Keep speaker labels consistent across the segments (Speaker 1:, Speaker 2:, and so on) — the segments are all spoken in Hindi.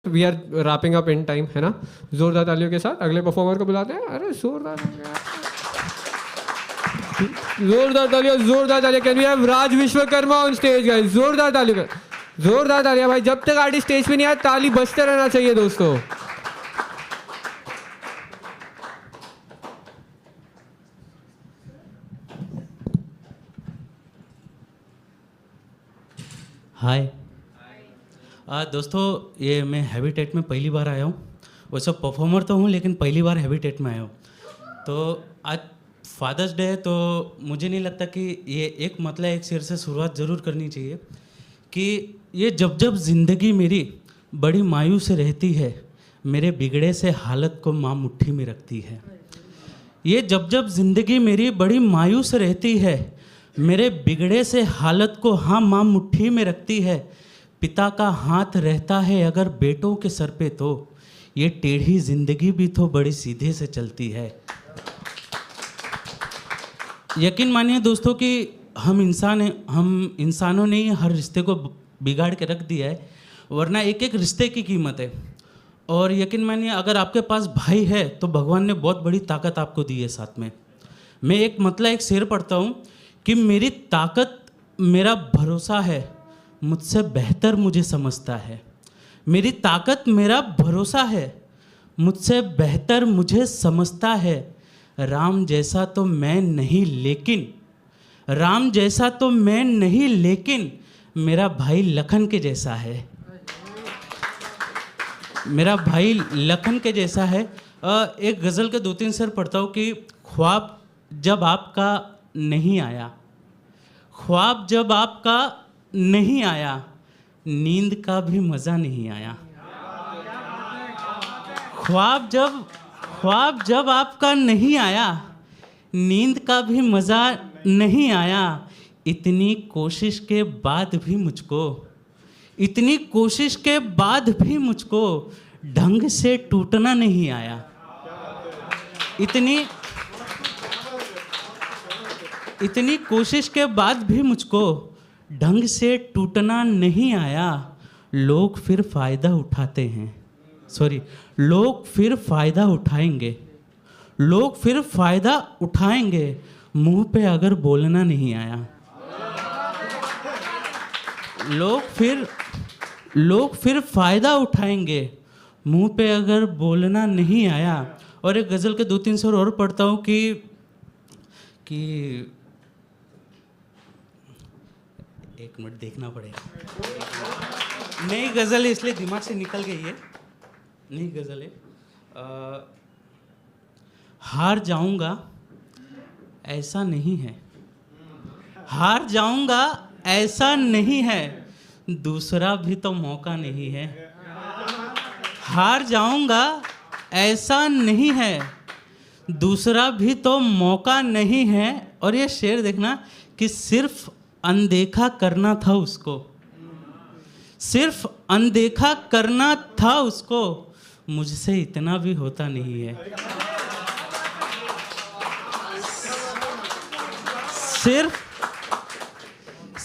Speaker 1: We are wrapping up in time, है ना। जोरदार तालियों के साथ अगले परफॉर्मर को बुलाते हैं। अरे जोरदार जोरदार तालियां, जोरदार तालियां। Can we have Raj Vishwakarma on stage guys? जोरदार तालियां, जोरदार तालियां भाई। जब तक आर्टिस्ट स्टेज पे नहीं आया ताली बजते रहना चाहिए दोस्तों।
Speaker 2: हाय दोस्तों, ये मैं हैबिटेट में पहली बार आया हूँ। वैसे परफॉर्मर तो हूँ लेकिन पहली बार हैबिटेट में आया हूँ। तो आज फादर्स डे है तो मुझे नहीं लगता कि ये एक मतलब एक शेर से शुरुआत ज़रूर करनी चाहिए कि ये जब जब ज़िंदगी मेरी बड़ी मायूस रहती है, मेरे बिगड़े से हालत को माँ मुट्ठी में रखती है। ये जब जब ज़िंदगी मेरी बड़ी मायूस रहती है, मेरे बिगड़े से हालत को हाँ माँ मुट्ठी में रखती है। पिता का हाथ रहता है अगर बेटों के सर पे तो ये टेढ़ी जिंदगी भी तो बड़ी सीधे से चलती है। यकीन मानिए दोस्तों कि हम इंसानों ने ही हर रिश्ते को बिगाड़ के रख दिया है, वरना एक एक रिश्ते की कीमत है। और यकीन मानिए अगर आपके पास भाई है तो भगवान ने बहुत बड़ी ताकत आपको दी है साथ में। मैं एक शेर पढ़ता हूँ कि मेरी ताकत मेरा भरोसा है, मुझसे बेहतर मुझे समझता है। मेरी ताकत मेरा भरोसा है, मुझसे बेहतर मुझे समझता है। राम जैसा तो मैं नहीं लेकिन, राम जैसा तो मैं नहीं लेकिन मेरा भाई लखन के जैसा है। मेरा भाई लखन के जैसा है। एक गज़ल के 2-3 शेर पढ़ता हूँ कि ख्वाब जब आपका नहीं आया, ख्वाब जब आपका नहीं आया, नींद का भी मज़ा नहीं आया। ख्वाब जब आपका नहीं आया, नींद का भी मज़ा नहीं आया। इतनी कोशिश के बाद भी मुझको, इतनी कोशिश के बाद भी मुझको ढंग से टूटना नहीं आया। इतनी कोशिश के बाद भी मुझको ढंग से टूटना नहीं आया। लोग फिर फ़ायदा उठाते हैं, लोग फिर फ़ायदा उठाएंगे, लोग फिर फ़ायदा उठाएंगे, मुंह पे अगर बोलना नहीं आया। लोग फिर फ़ायदा उठाएंगे, मुंह पे अगर बोलना नहीं आया। और एक गज़ल के 2-3 शेर और पढ़ता हूँ कि एक मिनट देखना पड़ेगा। नई गज़ल है इसलिए दिमाग से निकल गई है। नई गज़ल है। हार जाऊंगा ऐसा नहीं है, हार जाऊंगा ऐसा नहीं है, दूसरा भी तो मौका नहीं है। हार जाऊंगा ऐसा नहीं है, दूसरा भी तो मौका नहीं है। और ये शेर देखना कि सिर्फ अनदेखा करना था उसको, सिर्फ अनदेखा करना था उसको, मुझसे इतना भी होता नहीं है।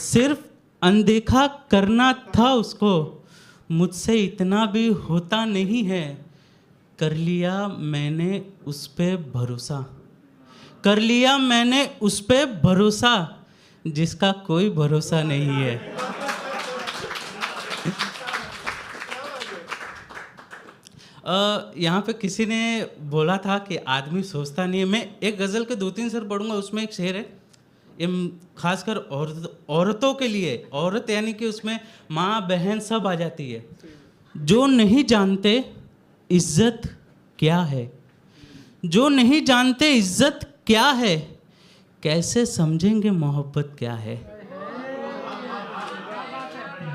Speaker 2: सिर्फ अनदेखा करना था उसको, मुझसे इतना भी होता नहीं है। कर लिया मैंने उस पे भरोसा, कर लिया मैंने उस पे भरोसा, जिसका कोई भरोसा नहीं है। यहाँ पे किसी ने बोला था कि आदमी सोचता नहीं है। मैं एक गज़ल के 2-3 शेर पढ़ूंगा, उसमें एक शेर है, ये खासकर औरतों के लिए। औरत यानी कि उसमें माँ बहन सब आ जाती है। जो नहीं जानते इज्जत क्या है, जो नहीं जानते इज्जत क्या है, कैसे समझेंगे मोहब्बत क्या है।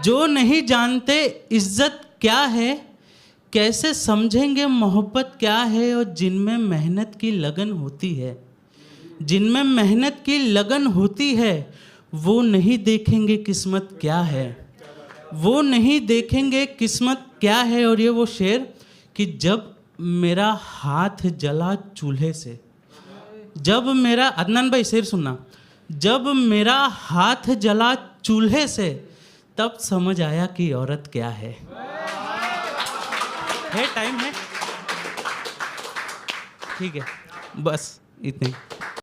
Speaker 2: जो नहीं जानते इज्जत क्या है, कैसे समझेंगे मोहब्बत क्या है। और जिनमें मेहनत की लगन होती है, जिनमें मेहनत की लगन होती है, वो नहीं देखेंगे किस्मत क्या है, वो नहीं देखेंगे किस्मत क्या है। और ये वो शेर कि जब मेरा हाथ जला चूल्हे से, जब मेरा, अदनान भाई शेर सुनना, जब मेरा हाथ जला चूल्हे से, तब समझ आया कि औरत क्या है। है टाइम है, ठीक है, बस इतने ही।